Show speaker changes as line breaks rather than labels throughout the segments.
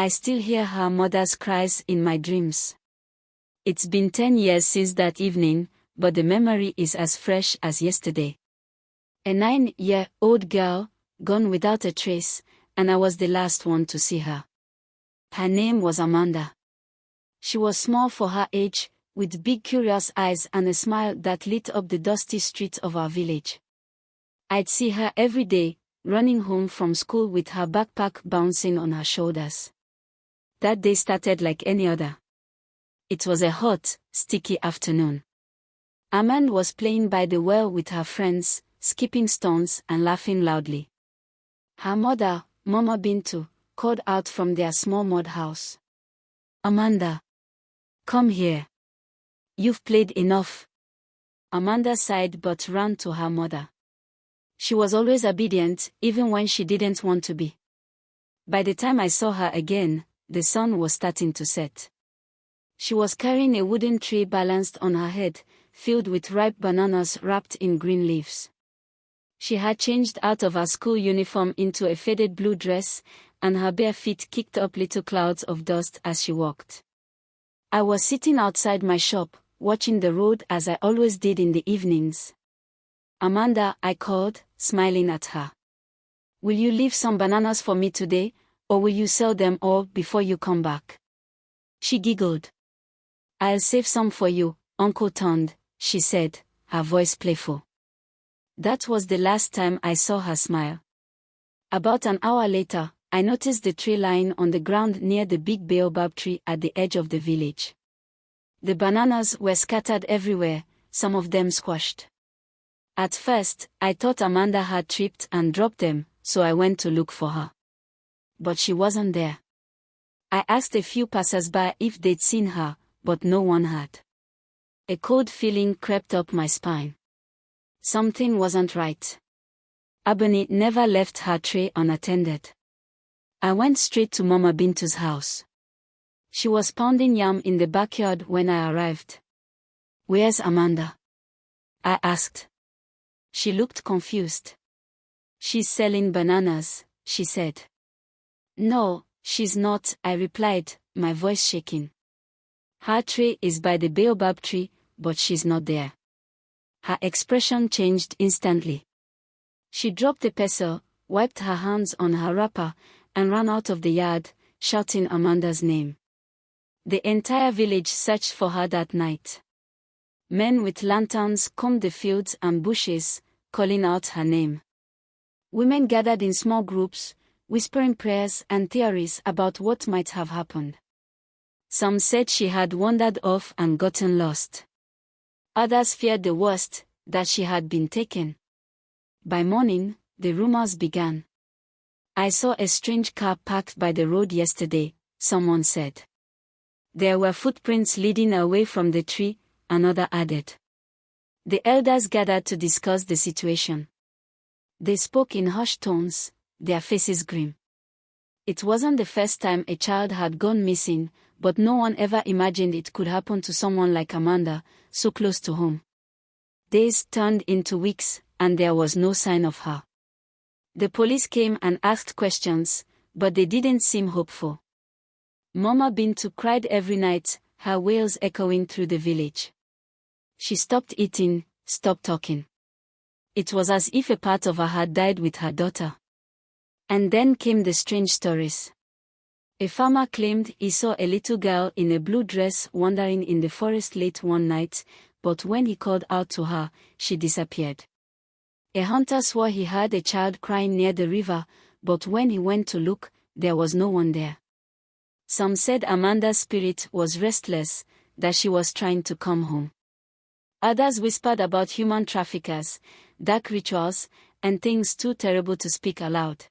I still hear her mother's cries in my dreams. It's been 10 years since that evening, but the memory is as fresh as yesterday. A 9-year-old girl, gone without a trace, and I was the last one to see her. Her name was Amanda. She was small for her age, with big curious eyes and a smile that lit up the dusty streets of our village. I'd see her every day, running home from school with her backpack bouncing on her shoulders. That day started like any other. It was a hot, sticky afternoon. Amanda was playing by the well with her friends, skipping stones and laughing loudly. Her mother, Mama Bintu, called out from their small mud house. "Amanda, come here. You've played enough." Amanda sighed but ran to her mother. She was always obedient, even when she didn't want to be. By the time I saw her again, the sun was starting to set. She was carrying a wooden tray balanced on her head, filled with ripe bananas wrapped in green leaves. She had changed out of her school uniform into a faded blue dress, and her bare feet kicked up little clouds of dust as she walked. I was sitting outside my shop, watching the road as I always did in the evenings. "Amanda," I called, smiling at her. "Will you leave some bananas for me today, or will you sell them all before you come back?" She giggled. "I'll save some for you, Uncle Tond," she said, her voice playful. That was the last time I saw her smile. About an hour later, I noticed the tree lying on the ground near the big baobab tree at the edge of the village. The bananas were scattered everywhere, some of them squashed. At first, I thought Amanda had tripped and dropped them, so I went to look for her. But she wasn't there. I asked a few passers-by if they'd seen her, but no one had. A cold feeling crept up my spine. Something wasn't right. Abani never left her tray unattended. I went straight to Mama Bintu's house. She was pounding yam in the backyard when I arrived. "Where's Amanda?" I asked. She looked confused. "She's selling bananas," she said. "No, she's not," I replied, my voice shaking. "Her tray is by the baobab tree, but she's not there." Her expression changed instantly. She dropped the pestle, wiped her hands on her wrapper, and ran out of the yard, shouting Amanda's name. The entire village searched for her that night. Men with lanterns combed the fields and bushes, calling out her name. Women gathered in small groups, whispering prayers and theories about what might have happened. Some said she had wandered off and gotten lost. Others feared the worst, that she had been taken. By morning, the rumors began. "I saw a strange car parked by the road yesterday," someone said. "There were footprints leading away from the tree," another added. The elders gathered to discuss the situation. They spoke in hushed tones, their faces grim. It wasn't the first time a child had gone missing, but no one ever imagined it could happen to someone like Amanda, so close to home. Days turned into weeks, and there was no sign of her. The police came and asked questions, but they didn't seem hopeful. Mama Bintu cried every night, her wails echoing through the village. She stopped eating, stopped talking. It was as if a part of her had died with her daughter. And then came the strange stories. A farmer claimed he saw a little girl in a blue dress wandering in the forest late one night, but when he called out to her, she disappeared. A hunter swore he heard a child crying near the river, but when he went to look, there was no one there. Some said Amanda's spirit was restless, that she was trying to come home. Others whispered about human traffickers, dark rituals, and things too terrible to speak aloud.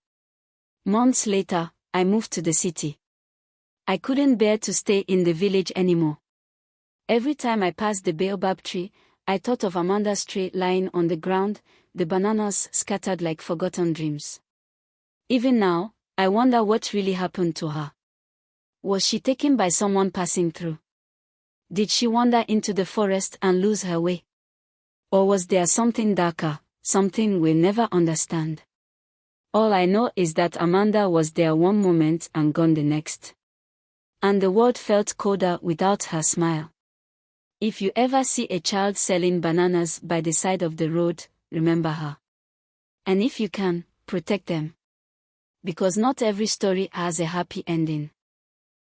Months later, I moved to the city. I couldn't bear to stay in the village anymore. Every time I passed the baobab tree, I thought of Amanda's tray lying on the ground, the bananas scattered like forgotten dreams. Even now, I wonder what really happened to her. Was she taken by someone passing through? Did she wander into the forest and lose her way? Or was there something darker, something we'll never understand? All I know is that Amanda was there one moment and gone the next. And the world felt colder without her smile. If you ever see a child selling bananas by the side of the road, remember her. And if you can, protect them. Because not every story has a happy ending.